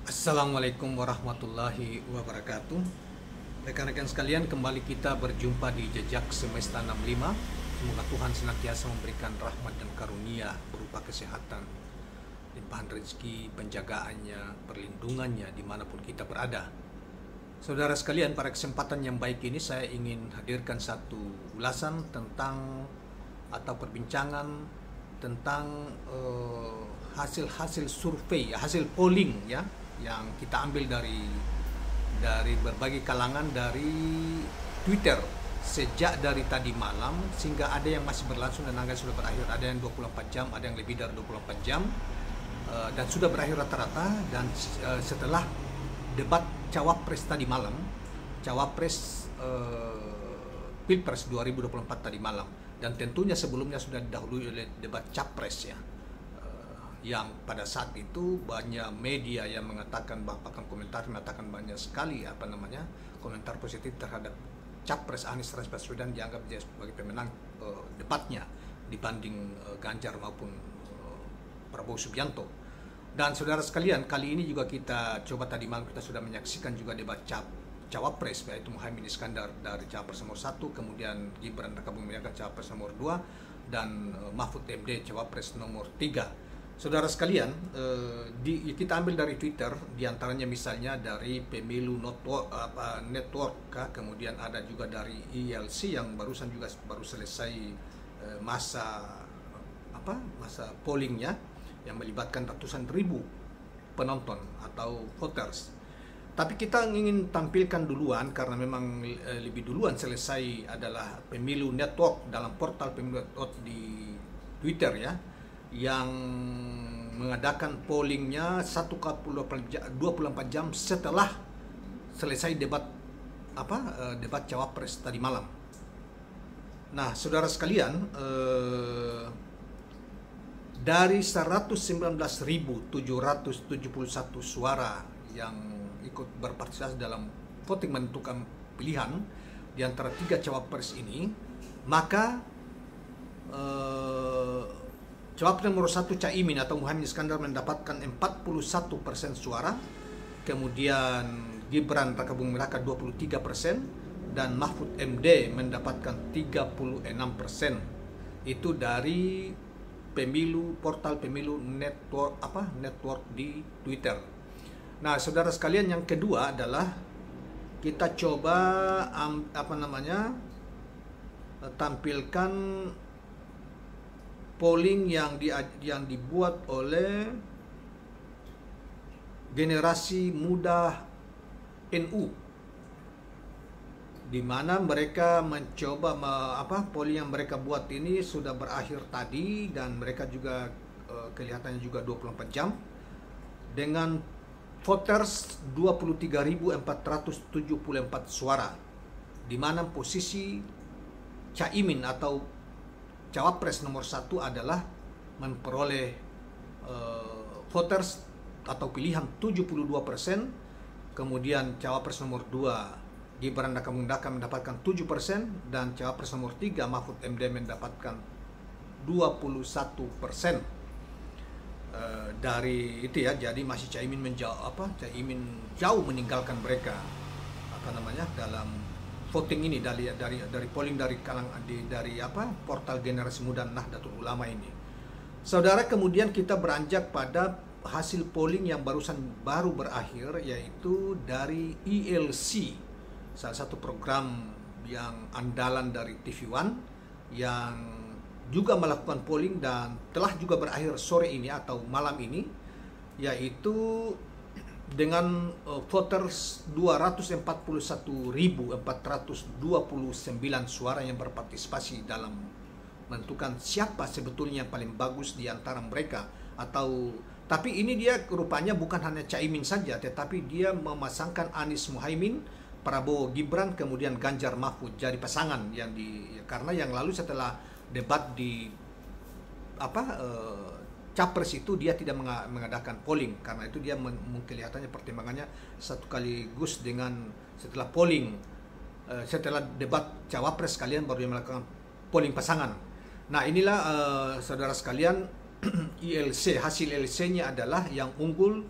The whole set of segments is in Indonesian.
Assalamualaikum warahmatullahi wabarakatuh. Rekan-rekan sekalian, kembali kita berjumpa di Jejak Semesta 65. Semoga Tuhan senantiasa memberikan rahmat dan karunia berupa kesehatan, limpahan rezeki, penjagaannya, perlindungannya dimanapun kita berada. Saudara sekalian, pada kesempatan yang baik ini saya ingin hadirkan satu ulasan tentang atau perbincangan tentang hasil-hasil survei, hasil polling ya, yang kita ambil dari berbagai kalangan dari Twitter sejak dari tadi malam sehingga ada yang masih berlangsung dan agak sudah berakhir, ada yang 24 jam, ada yang lebih dari 24 jam dan sudah berakhir rata-rata. Dan setelah debat cawapres tadi malam, cawapres Pilpres 2024 tadi malam, dan tentunya sebelumnya sudah didahului oleh debat capres ya, yang pada saat itu banyak media yang mengatakan, bahkan komentar mengatakan banyak sekali komentar positif terhadap capres Anies Baswedan, dianggap dia sebagai pemenang debatnya dibanding Ganjar maupun Prabowo Subianto. Dan saudara sekalian, kali ini juga kita coba, tadi malam kita sudah menyaksikan juga debat cawapres, yaitu Muhaimin Iskandar dari cawapres nomor 1, kemudian Gibran Rakabuming Raka cawapres nomor 2, dan Mahfud MD cawapres nomor 3. Saudara sekalian, kita ambil dari Twitter, diantaranya misalnya dari Pemilu Network, kemudian ada juga dari ILC yang baru selesai masa pollingnya, yang melibatkan ratusan ribu penonton atau voters. Tapi kita ingin tampilkan duluan karena memang lebih duluan selesai adalah Pemilu Network dalam portal Pemilu Network di Twitter ya, yang mengadakan pollingnya 24 jam setelah selesai debat cawapres tadi malam. Nah, saudara sekalian, dari 119.771 suara yang ikut berpartisipasi dalam voting menentukan pilihan di antara 3 cawapres ini, maka cawapres nomor 1 Caimin atau Muhaimin Iskandar mendapatkan 41% suara, kemudian Gibran Rakabuming Raka 23%, dan Mahfud MD mendapatkan 36%. Itu dari portal Pemilu Network di Twitter. Nah, saudara sekalian, yang kedua adalah kita coba tampilkan polling yang dibuat oleh generasi muda NU, di mana mereka mencoba polling yang mereka buat ini sudah berakhir tadi, dan mereka juga kelihatannya juga 24 jam dengan voters 23.474 suara, di mana posisi Caimin atau cawapres nomor 1 adalah memperoleh voters atau pilihan 72%, kemudian cawapres nomor 2 Gibran Rakabuming Raka mendapatkan 7%, dan cawapres nomor 3 Mahfud MD mendapatkan 21% dari itu ya. Jadi masih Caimin jauh meninggalkan mereka dalam voting ini dari polling dari portal generasi muda Nahdlatul Ulama ini. Saudara, kemudian kita beranjak pada hasil polling yang baru berakhir, yaitu dari ILC, salah satu program yang andalan dari TV One yang juga melakukan polling dan telah juga berakhir sore ini atau malam ini, yaitu dengan voters 241.429 suara yang berpartisipasi dalam menentukan siapa sebetulnya yang paling bagus di antara mereka. Tapi ini dia rupanya bukan hanya Caimin saja, tetapi dia memasangkan Anies Muhaimin, Prabowo Gibran, kemudian Ganjar Mahfud jadi pasangan karena yang lalu setelah debat di capres itu dia tidak mengadakan polling, karena itu dia kelihatannya pertimbangannya satu kaligus dengan setelah polling, setelah debat cawapres kalian baru dia melakukan polling pasangan. Nah, inilah saudara sekalian, ILC, hasil ILC-nya adalah yang unggul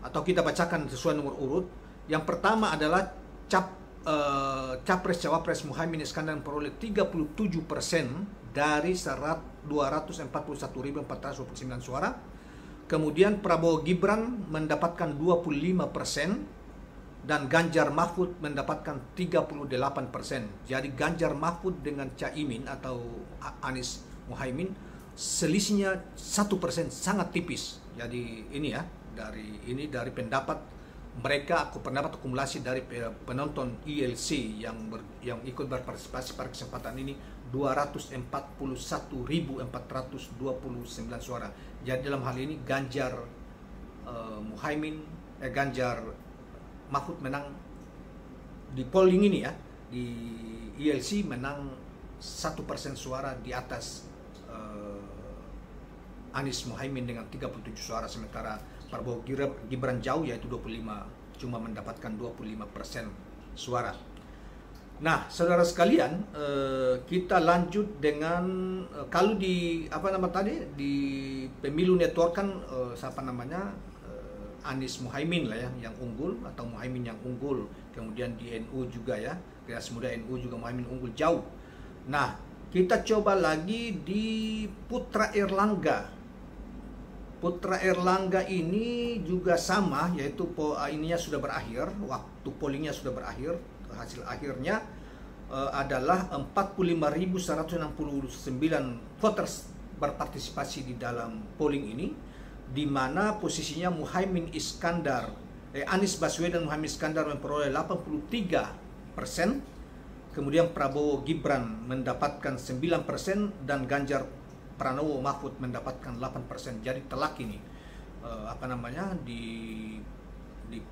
atau kita bacakan sesuai nomor urut. Yang pertama adalah Capres Cawapres Muhaimin Iskandar memperoleh 37% dari 241.429 suara. Kemudian Prabowo Gibran mendapatkan 25% dan Ganjar Mahfud mendapatkan 38%. Jadi Ganjar Mahfud dengan Caimin atau Anies Muhaimin selisihnya 1%, sangat tipis. Jadi ini ya, dari pendapat mereka, pendapat akumulasi dari penonton ILC yang ikut berpartisipasi pada kesempatan ini 241.429 suara. Jadi dalam hal ini Ganjar Mahfud menang di polling ini ya, di ILC menang 1% suara di atas Anies Muhaimin dengan 37 suara, sementara Prabowo Gibran jauh yaitu 25, cuma mendapatkan 25% suara. Nah, saudara sekalian, kita lanjut dengan kalau di di pemilu network kan Anies Muhaimin lah ya yang unggul, atau Muhaimin yang unggul. Kemudian di NU juga ya, Generasi Muda NU juga Muhaimin unggul jauh. Nah, kita coba lagi di Putra Erlangga. Putra Erlangga ini juga sama, yaitu ininya sudah berakhir, waktu pollingnya sudah berakhir. Hasil akhirnya adalah 45.169 voters berpartisipasi di dalam polling ini, di mana posisinya Anies Baswedan Muhaimin Iskandar memperoleh 83%, kemudian Prabowo Gibran mendapatkan 9% dan Ganjar Pranowo Mahfud mendapatkan 8%. Jadi telak ini di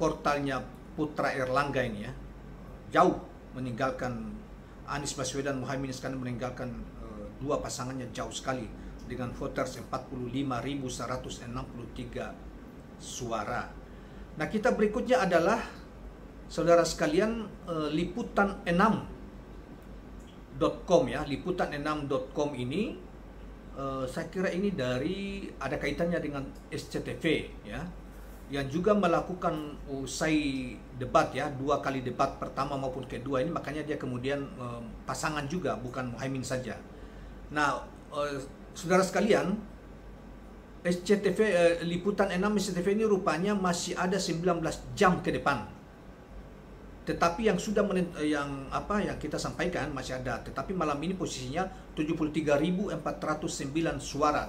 portalnya Putra Erlangga ini ya, jauh meninggalkan Anies Baswedan Muhaimin Iskandar, meninggalkan dua pasangannya jauh sekali dengan voters 45.163 suara. Nah, kita berikutnya adalah saudara sekalian liputan6.com ya. Liputan6.com ini saya kira ini ada kaitannya dengan SCTV ya, yang juga melakukan usai debat ya, 2 kali debat pertama maupun kedua ini, makanya dia kemudian pasangan juga, bukan Muhaimin saja. Nah, saudara sekalian, SCTV Liputan 6 SCTV ini rupanya masih ada 19 jam ke depan. Tetapi yang sudah yang kita sampaikan masih ada, tetapi malam ini posisinya 73.409 suara.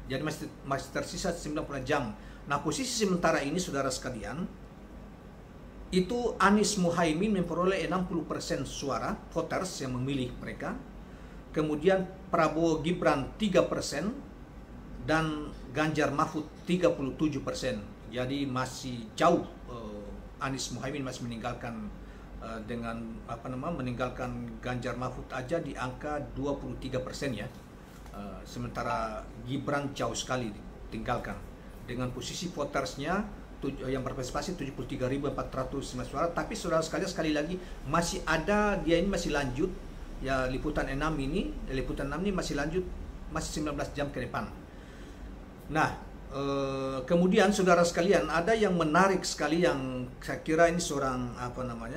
Jadi masih tersisa 90 jam. Nah, posisi sementara ini saudara sekalian, itu Anies Muhaimin memperoleh 60% suara voters yang memilih mereka. Kemudian Prabowo Gibran 3% dan Ganjar Mahfud 37%. Jadi masih jauh, Anies Muhaimin masih meninggalkan meninggalkan Ganjar Mahfud aja di angka 23% ya. Sementara Gibran jauh sekali ditinggalkan dengan posisi votersnya yang berpartisipasi 73.409 suara. Tapi saudara sekali lagi masih ada, dia ini masih lanjut ya, Liputan 6 ini masih lanjut, masih 19 jam ke depan. Nah, kemudian saudara sekalian, ada yang menarik sekali yang saya kira ini seorang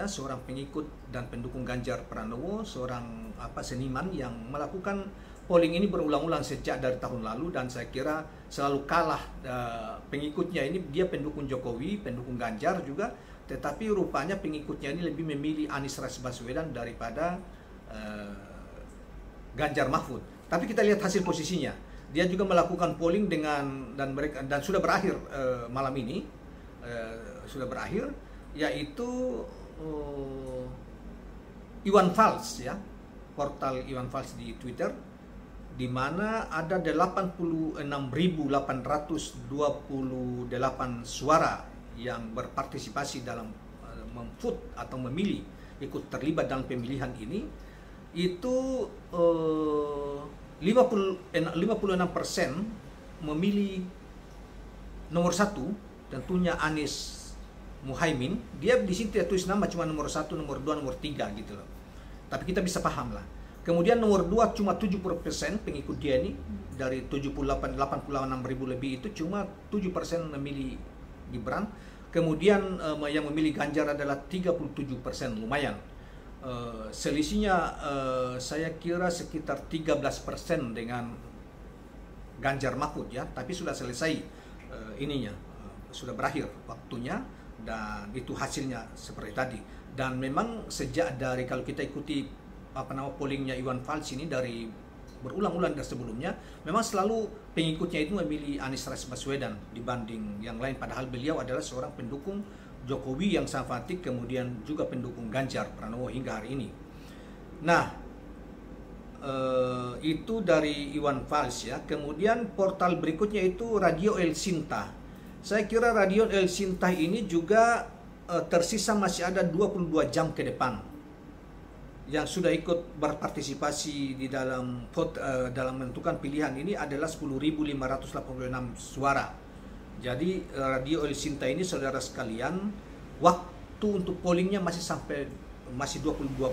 seorang pengikut dan pendukung Ganjar Pranowo, seorang seniman yang melakukan polling ini berulang-ulang sejak dari tahun lalu, dan saya kira selalu kalah pengikutnya ini. Dia pendukung Jokowi, pendukung Ganjar juga, tetapi rupanya pengikutnya ini lebih memilih Anies Baswedan daripada Ganjar Mahfud. Tapi kita lihat hasil posisinya. Dia juga melakukan polling dan sudah berakhir malam ini, sudah berakhir, yaitu Iwan Fals ya, portal Iwan Fals di Twitter, di mana ada 86.828 suara yang berpartisipasi dalam memvote atau memilih, ikut terlibat dalam pemilihan ini. Itu 56% memilih nomor 1, tentunya Anies Muhaimin. Dia di sini tidak tulis nama, cuma nomor 1, nomor 2, nomor 3 gitu loh. Tapi kita bisa paham lah Kemudian nomor 2 cuma 70% pengikut dia ini, dari 86.000 lebih itu cuma 7% memilih Gibran. Kemudian yang memilih Ganjar adalah 37%, lumayan. Selisihnya saya kira sekitar 13% dengan Ganjar Mahfud ya, tapi sudah selesai ininya, sudah berakhir waktunya, dan itu hasilnya seperti tadi. Dan memang sejak dari, kalau kita ikuti pollingnya Iwan Fals ini dari berulang-ulang dari sebelumnya, memang selalu pengikutnya itu memilih Anies Rashid Baswedan dibanding yang lain, padahal beliau adalah seorang pendukung Jokowi yang sangat fanatik, kemudian juga pendukung Ganjar Pranowo hingga hari ini. Nah, itu dari Iwan Fals ya. Kemudian portal berikutnya itu Radio El Sinta. Saya kira Radio El Sinta ini juga tersisa masih ada 22 jam ke depan yang sudah ikut berpartisipasi di dalam dalam menentukan pilihan ini adalah 10.586 suara. Jadi Radio El Sinta ini, saudara sekalian, waktu untuk pollingnya masih 22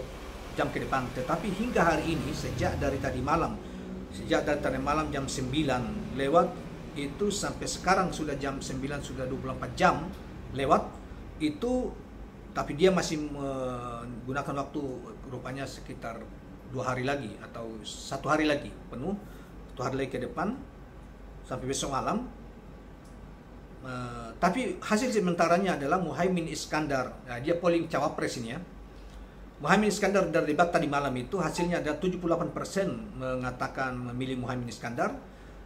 jam ke depan. Tetapi hingga hari ini, sejak dari tadi malam jam 9 lewat itu sampai sekarang sudah jam 9, sudah 24 jam lewat itu, tapi dia masih menggunakan waktu rupanya sekitar 2 hari lagi atau 1 hari lagi penuh, 1 hari lagi ke depan sampai besok malam. Tapi hasil sementaranya adalah Muhaimin Iskandar. Nah, dia polling cawapres ini ya. Muhaimin Iskandar dari debat tadi malam itu hasilnya ada 78% mengatakan memilih Muhaimin Iskandar,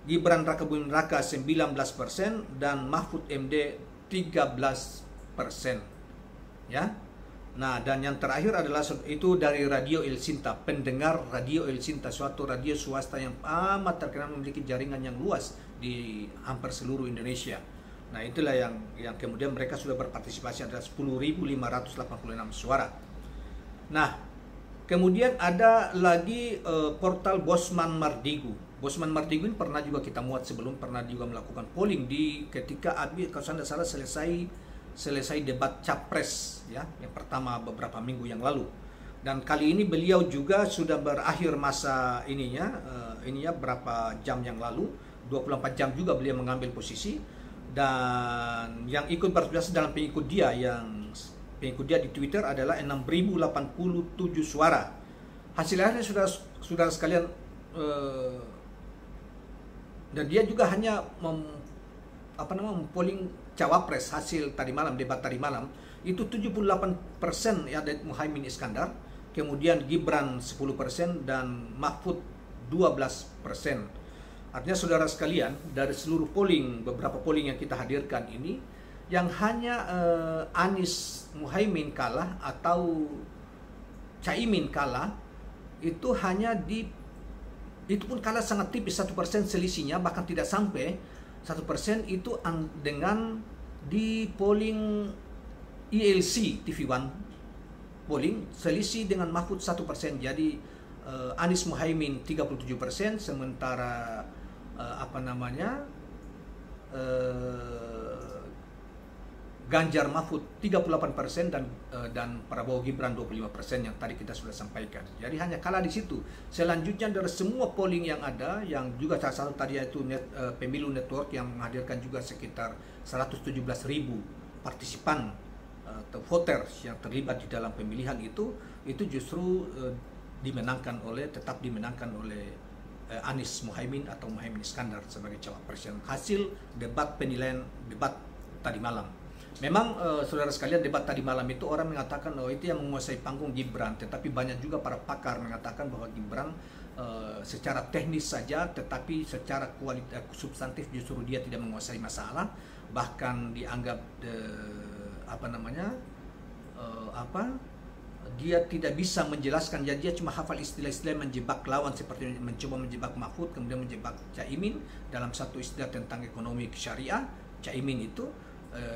Gibran Rakabuming Raka 19%, dan Mahfud MD 13%. Ya. Nah, dan yang terakhir adalah itu dari Radio El Sinta, pendengar Radio El Sinta, suatu radio swasta yang amat terkenal, memiliki jaringan yang luas di hampir seluruh Indonesia. Nah, itulah yang kemudian mereka sudah berpartisipasi, ada 10.586 suara. Nah, kemudian ada lagi portal Bosman Mardigu. Bosman Mardigu ini pernah juga kita muat sebelum, pernah juga melakukan polling ketika kalau saya tidak salah selesai debat capres ya, yang pertama beberapa minggu yang lalu. Dan kali ini beliau juga sudah berakhir masa ininya berapa jam yang lalu, 24 jam juga beliau mengambil posisi. Dan yang ikut berpartisipasi dalam pengikut dia di Twitter adalah 6.087 suara. Hasilnya sudah sekalian, dan dia juga hanya polling cawapres. Hasil tadi malam, debat tadi malam itu 78% ya dari Muhaimin Iskandar, kemudian Gibran 10% dan Mahfud 12%. Artinya saudara sekalian, dari seluruh polling, beberapa polling yang kita hadirkan ini, yang hanya Anies Muhaimin kalah atau Caimin kalah itu hanya itu pun kalah sangat tipis, 1% selisihnya, bahkan tidak sampai 1% itu dengan di polling ILC TV1 polling selisih dengan Mahfud 1%. Jadi Anies Muhaimin 37%, sementara Ganjar Mahfud 38% dan Prabowo Gibran 25% yang tadi kita sudah sampaikan. Jadi hanya kalah di situ. Selanjutnya dari semua polling yang ada, yang juga salah satu tadi itu Pemilu Network yang menghadirkan juga sekitar 117.000 partisipan atau voters yang terlibat di dalam pemilihan itu justru tetap dimenangkan oleh Anies Muhaimin atau Muhaimin Iskandar sebagai cawapres. Hasil penilaian debat tadi malam. Memang saudara sekalian, debat tadi malam itu orang mengatakan itu yang menguasai panggung Gibran, tetapi banyak juga para pakar mengatakan bahwa Gibran secara teknis saja, tetapi secara kualitas substantif justru dia tidak menguasai masalah, bahkan dianggap dia tidak bisa menjelaskan. Jadi dia cuma hafal istilah-istilah menjebak lawan, seperti mencoba menjebak Mahfud, kemudian menjebak Caimin dalam satu istilah tentang ekonomi syariah. Caimin itu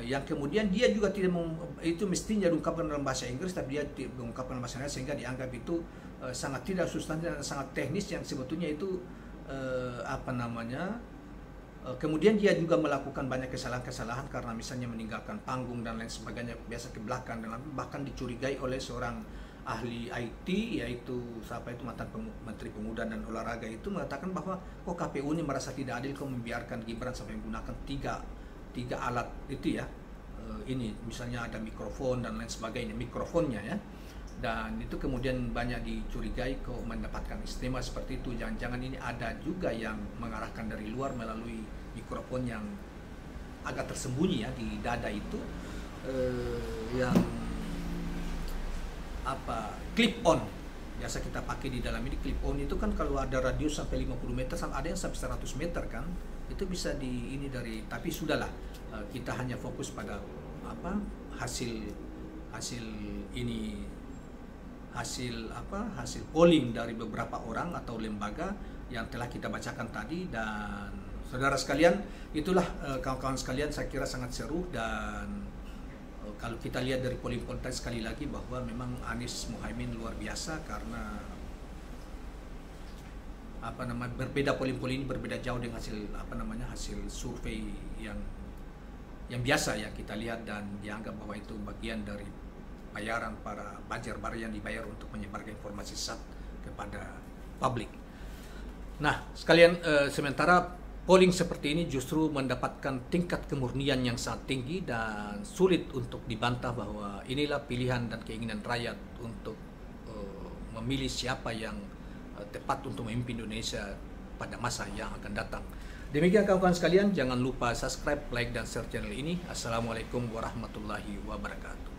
yang kemudian dia juga tidak itu mestinya diungkapkan dalam bahasa Inggris, tapi dia mengungkapkan dalam bahasa Inggris sehingga dianggap itu sangat tidak substantif dan sangat teknis, yang sebetulnya itu kemudian dia juga melakukan banyak kesalahan-kesalahan karena misalnya meninggalkan panggung dan lain sebagainya, biasa ke belakang, dan bahkan dicurigai oleh seorang ahli IT, yaitu siapa itu mantan Menteri Pemuda dan Olahraga itu mengatakan bahwa kok KPU ini merasa tidak adil kok membiarkan Gibran sampai menggunakan tiga alat itu ya. Ini misalnya ada mikrofon dan lain sebagainya, mikrofonnya ya. Dan itu kemudian banyak dicurigai kok mendapatkan istimewa seperti itu. Jangan-jangan ini ada juga yang mengarahkan dari luar melalui mikrofon yang agak tersembunyi ya di dada itu, yang clip on biasa kita pakai di dalam ini. Clip on itu kan kalau ada radius sampai 50 meter, ada yang sampai 100 meter kan, itu bisa di ini dari, tapi sudahlah, kita hanya fokus pada hasil polling dari beberapa orang atau lembaga yang telah kita bacakan tadi. Dan saudara sekalian, itulah kawan-kawan sekalian, saya kira sangat seru. Dan kalau kita lihat dari polling konten sekali lagi bahwa memang Anies Muhaimin luar biasa, karena berbeda, polling ini berbeda jauh dengan hasil survei yang biasa ya kita lihat, dan dianggap bahwa itu bagian dari bayaran para bajar-bajar yang dibayar untuk menyebarkan informasi sesat kepada publik. Nah, sekalian, sementara polling seperti ini justru mendapatkan tingkat kemurnian yang sangat tinggi dan sulit untuk dibantah bahwa inilah pilihan dan keinginan rakyat untuk memilih siapa yang tepat untuk memimpin Indonesia pada masa yang akan datang. Demikian kawan-kawan sekalian, jangan lupa subscribe, like, dan share channel ini. Assalamualaikum warahmatullahi wabarakatuh.